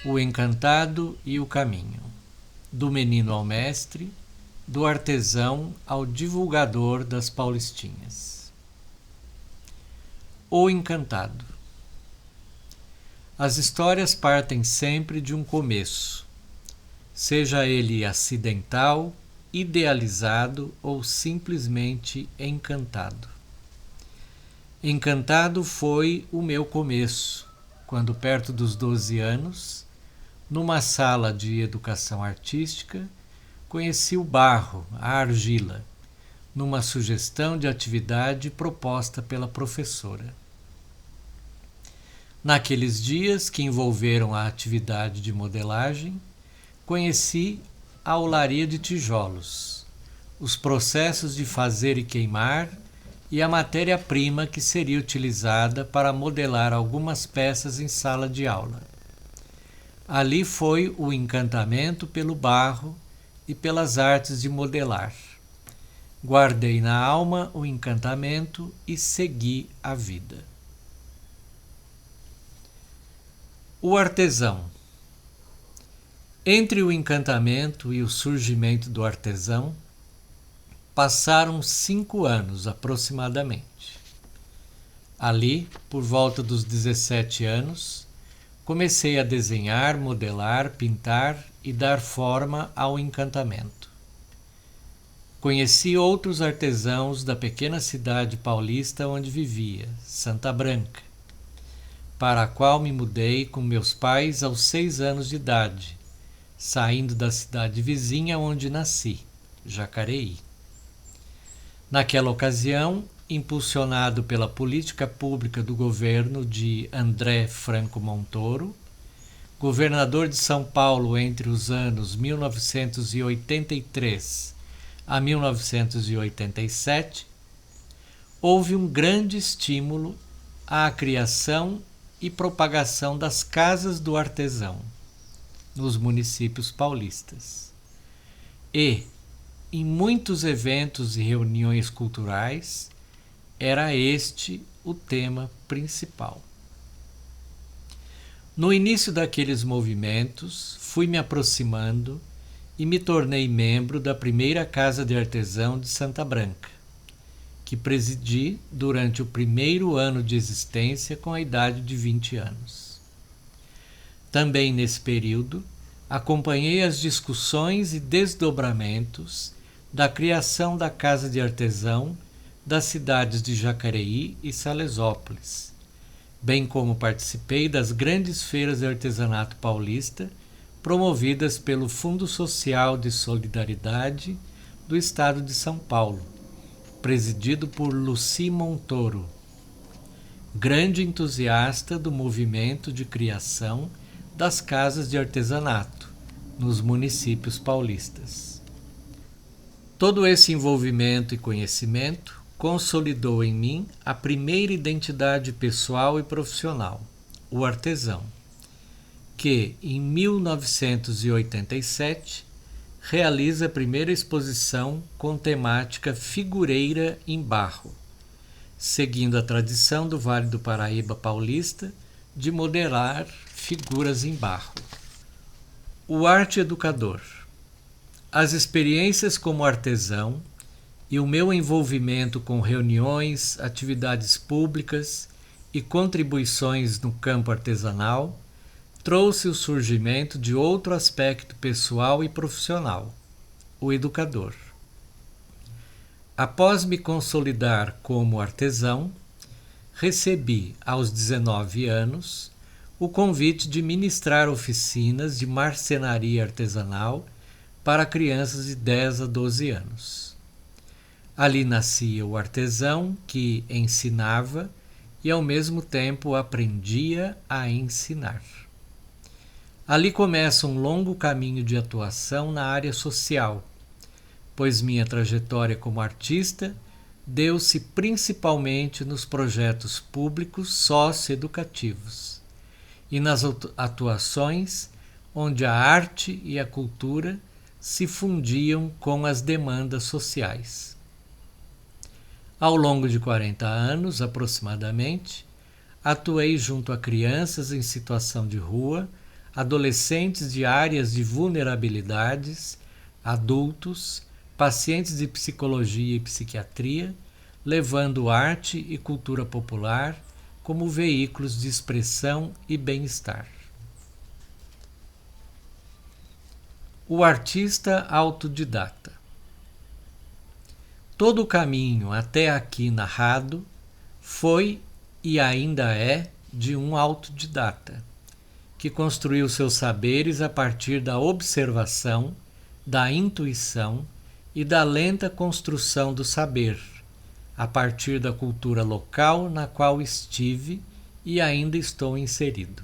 O encantado e o caminho. Do menino ao mestre, do artesão ao divulgador das Paulistinhas. O encantado. As histórias partem sempre de um começo, seja ele acidental, idealizado ou simplesmente encantado. Encantado foi o meu começo, quando perto dos 12 anos, numa sala de educação artística, conheci o barro, a argila, numa sugestão de atividade proposta pela professora. Naqueles dias que envolveram a atividade de modelagem, conheci a olaria de tijolos, os processos de fazer e queimar e a matéria-prima que seria utilizada para modelar algumas peças em sala de aula. Ali foi o encantamento pelo barro e pelas artes de modelar. Guardei na alma o encantamento e segui a vida. O artesão. Entre o encantamento e o surgimento do artesão, passaram 5 anos aproximadamente. Ali, por volta dos 17 anos, comecei a desenhar, modelar, pintar e dar forma ao encantamento. Conheci outros artesãos da pequena cidade paulista onde vivia, Santa Branca, para a qual me mudei com meus pais aos 6 anos de idade, saindo da cidade vizinha onde nasci, Jacareí. Naquela ocasião, impulsionado pela política pública do governo de André Franco Montoro, governador de São Paulo entre os anos 1983 a 1987, houve um grande estímulo à criação e propagação das casas do artesão nos municípios paulistas. E, em muitos eventos e reuniões culturais, era este o tema principal. No início daqueles movimentos, fui me aproximando e me tornei membro da primeira Casa de Artesão de Santa Branca, que presidi durante o primeiro ano de existência com a idade de 20 anos. Também nesse período, acompanhei as discussões e desdobramentos da criação da Casa de Artesão das cidades de Jacareí e Salesópolis, bem como participei das grandes feiras de artesanato paulista promovidas pelo Fundo Social de Solidariedade do Estado de São Paulo, presidido por Luci Montoro, grande entusiasta do movimento de criação das casas de artesanato nos municípios paulistas. Todo esse envolvimento e conhecimento consolidou em mim a primeira identidade pessoal e profissional, o artesão, que em 1987 realiza a primeira exposição com temática figureira em barro, seguindo a tradição do Vale do Paraíba paulista de modelar figuras em barro. O arte educador. As experiências como artesão e o meu envolvimento com reuniões, atividades públicas e contribuições no campo artesanal trouxe o surgimento de outro aspecto pessoal e profissional, o educador. Após me consolidar como artesão, recebi, aos 19 anos, o convite de ministrar oficinas de marcenaria artesanal para crianças de 10 a 12 anos. Ali nascia o artesão que ensinava e ao mesmo tempo aprendia a ensinar. Ali começa um longo caminho de atuação na área social, pois minha trajetória como artista deu-se principalmente nos projetos públicos socioeducativos e nas atuações onde a arte e a cultura se fundiam com as demandas sociais. Ao longo de 40 anos, aproximadamente, atuei junto a crianças em situação de rua, adolescentes de áreas de vulnerabilidades, adultos, pacientes de psicologia e psiquiatria, levando arte e cultura popular como veículos de expressão e bem-estar. O artista autodidata. Todo o caminho até aqui narrado foi e ainda é de um autodidata, que construiu seus saberes a partir da observação, da intuição e da lenta construção do saber, a partir da cultura local na qual estive e ainda estou inserido.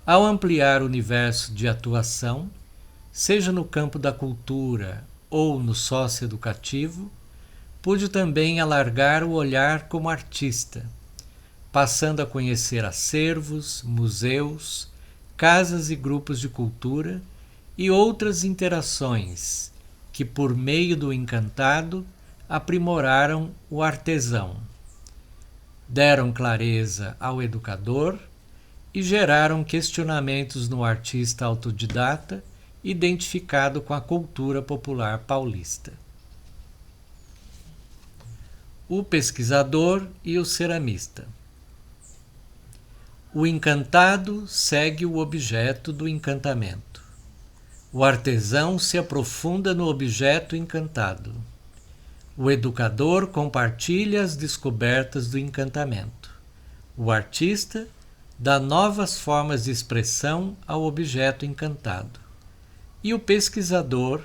Ao ampliar o universo de atuação, seja no campo da cultura ou no socioeducativo, pude também alargar o olhar como artista, passando a conhecer acervos, museus, casas e grupos de cultura e outras interações que, por meio do encantado, aprimoraram o artesão, deram clareza ao educador e geraram questionamentos no artista autodidata identificado com a cultura popular paulista. O pesquisador e o ceramista. O encantado segue o objeto do encantamento. O artesão se aprofunda no objeto encantado. O educador compartilha as descobertas do encantamento. O artista dá novas formas de expressão ao objeto encantado. E o pesquisador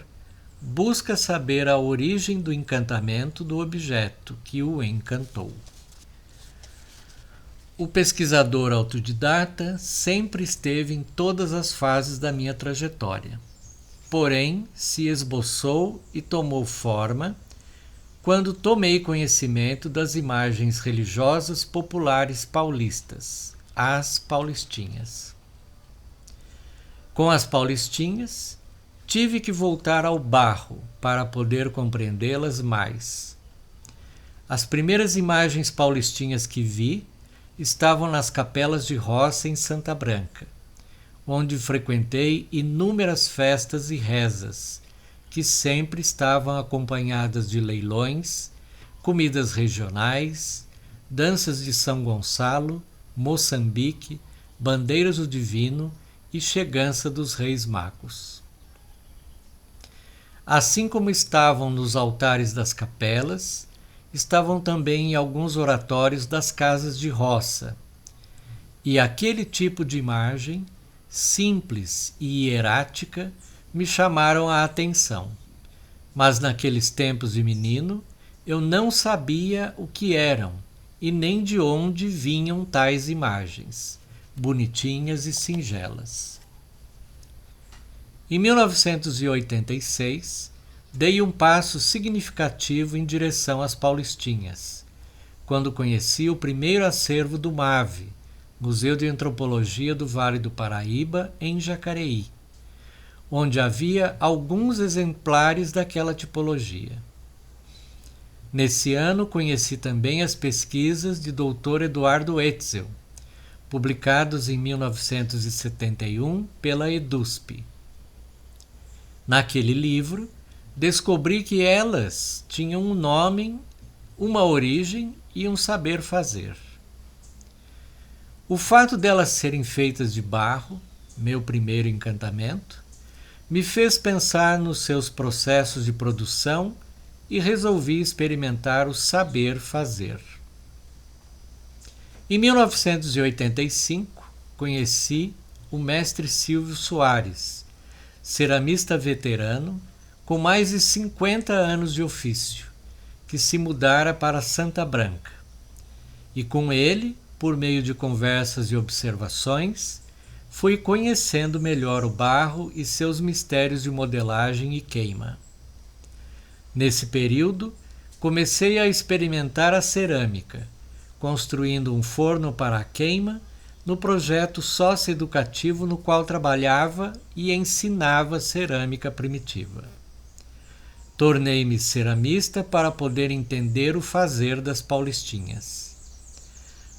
busca saber a origem do encantamento do objeto que o encantou. O pesquisador autodidata sempre esteve em todas as fases da minha trajetória, porém se esboçou e tomou forma quando tomei conhecimento das imagens religiosas populares paulistas, as paulistinhas. Com as paulistinhas, tive que voltar ao barro para poder compreendê-las mais. As primeiras imagens paulistinhas que vi estavam nas capelas de roça em Santa Branca, onde frequentei inúmeras festas e rezas, que sempre estavam acompanhadas de leilões, comidas regionais, danças de São Gonçalo, Moçambique, bandeiras do Divino e chegança dos Reis Magos. Assim como estavam nos altares das capelas, estavam também em alguns oratórios das casas de roça. E aquele tipo de imagem, simples e hierática, me chamaram a atenção. Mas naqueles tempos de menino, eu não sabia o que eram e nem de onde vinham tais imagens, bonitinhas e singelas. Em 1986, dei um passo significativo em direção às paulistinhas, quando conheci o primeiro acervo do MAVE, Museu de Antropologia do Vale do Paraíba, em Jacareí, onde havia alguns exemplares daquela tipologia. Nesse ano conheci também as pesquisas de Dr. Eduardo Etzel, publicados em 1971 pela EDUSP. Naquele livro, descobri que elas tinham um nome, uma origem e um saber fazer. O fato delas serem feitas de barro, meu primeiro encantamento, me fez pensar nos seus processos de produção e resolvi experimentar o saber fazer. Em 1985, conheci o mestre Silvio Soares, ceramista veterano, com mais de 50 anos de ofício, que se mudara para Santa Branca. E com ele, por meio de conversas e observações, fui conhecendo melhor o barro e seus mistérios de modelagem e queima. Nesse período, comecei a experimentar a cerâmica, construindo um forno para a queima no projeto socioeducativo no qual trabalhava e ensinava cerâmica primitiva. Tornei-me ceramista para poder entender o fazer das paulistinhas.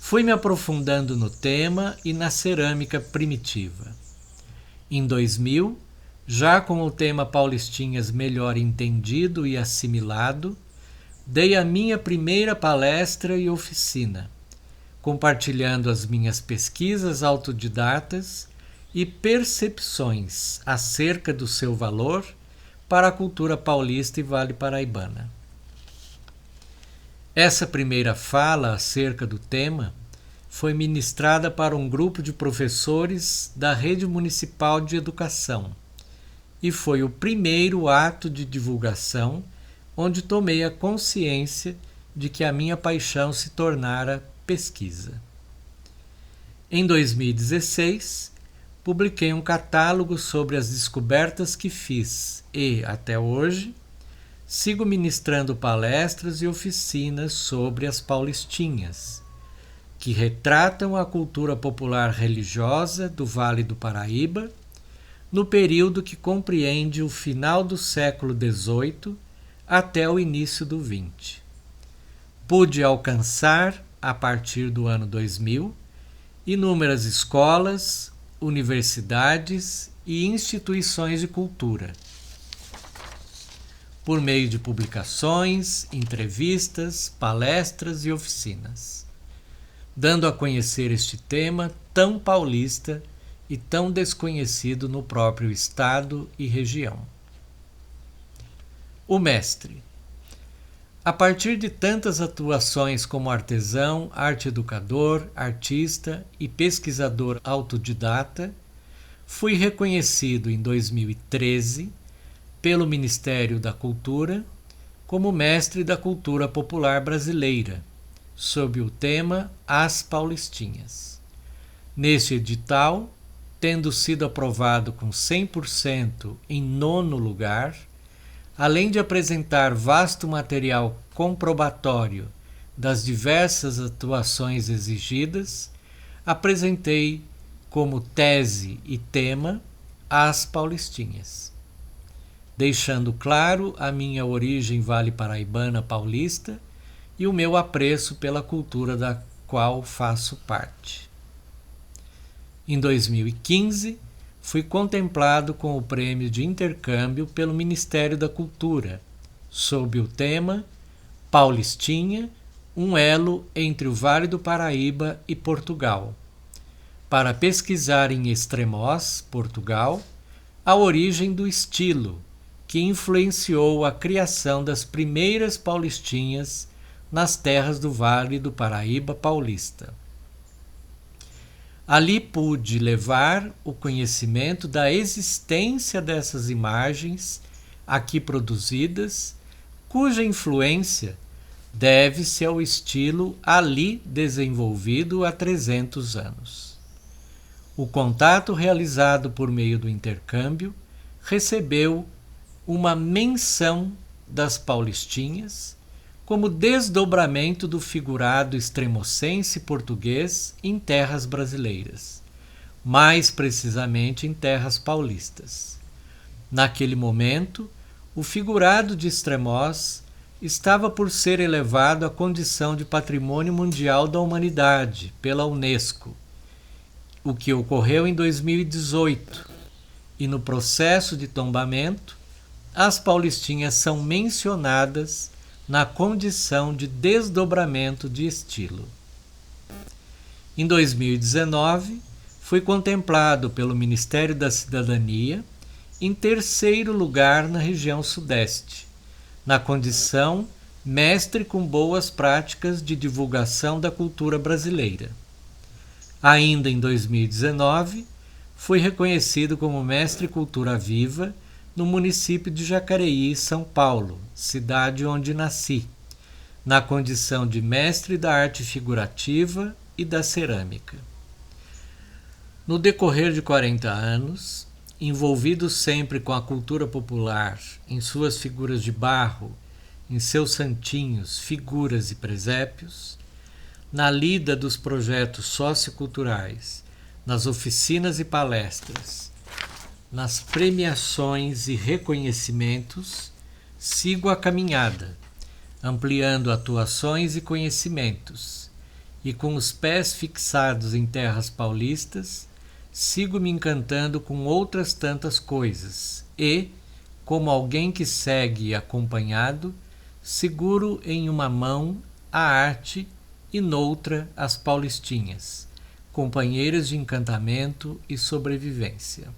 Fui me aprofundando no tema e na cerâmica primitiva. Em 2000, já com o tema Paulistinhas melhor entendido e assimilado, dei a minha primeira palestra e oficina, compartilhando as minhas pesquisas autodidatas e percepções acerca do seu valor para a cultura paulista e vale paraibana. Essa primeira fala acerca do tema foi ministrada para um grupo de professores da Rede Municipal de Educação e foi o primeiro ato de divulgação onde tomei a consciência de que a minha paixão se tornara pesquisa. Em 2016, publiquei um catálogo sobre as descobertas que fiz e, até hoje, sigo ministrando palestras e oficinas sobre as Paulistinhas, que retratam a cultura popular religiosa do Vale do Paraíba no período que compreende o final do século XVIII até o início do XX. Pude alcançar, a partir do ano 2000, inúmeras escolas, universidades e instituições de cultura, por meio de publicações, entrevistas, palestras e oficinas, dando a conhecer este tema tão paulista e tão desconhecido no próprio estado e região. O mestre. A partir de tantas atuações como artesão, arte-educador, artista e pesquisador autodidata, fui reconhecido em 2013 pelo Ministério da Cultura como mestre da cultura popular brasileira, sob o tema As Paulistinhas. Neste edital, tendo sido aprovado com 100% em 9º lugar, além de apresentar vasto material comprobatório das diversas atuações exigidas, apresentei como tese e tema As Paulistinhas, deixando claro a minha origem vale-paraibana paulista e o meu apreço pela cultura da qual faço parte. Em 2015, fui contemplado com o prêmio de intercâmbio pelo Ministério da Cultura, sob o tema Paulistinha, um elo entre o Vale do Paraíba e Portugal, para pesquisar em Estremoz, Portugal, a origem do estilo que influenciou a criação das primeiras paulistinhas nas terras do Vale do Paraíba paulista. Ali pude levar o conhecimento da existência dessas imagens aqui produzidas, cuja influência deve-se ao estilo ali desenvolvido há 300 anos. O contato realizado por meio do intercâmbio recebeu uma menção das Paulistinhas como desdobramento do figurado extremocense português em terras brasileiras, mais precisamente em terras paulistas. Naquele momento, o figurado de Estremoz estava por ser elevado à condição de Patrimônio Mundial da Humanidade pela Unesco, o que ocorreu em 2018, e no processo de tombamento, as Paulistinhas são mencionadas na condição de desdobramento de estilo. Em 2019, fui contemplado pelo Ministério da Cidadania em 3º lugar na região Sudeste, na condição mestre com boas práticas de divulgação da cultura brasileira. Ainda em 2019, fui reconhecido como mestre cultura viva no município de Jacareí, São Paulo, cidade onde nasci, na condição de mestre da arte figurativa e da cerâmica. No decorrer de 40 anos, envolvido sempre com a cultura popular, em suas figuras de barro, em seus santinhos, figuras e presépios, na lida dos projetos socioculturais, nas oficinas e palestras, nas premiações e reconhecimentos, sigo a caminhada, ampliando atuações e conhecimentos, e com os pés fixados em terras paulistas, sigo me encantando com outras tantas coisas e, como alguém que segue acompanhado, seguro em uma mão a arte e noutra as paulistinhas, companheiras de encantamento e sobrevivência.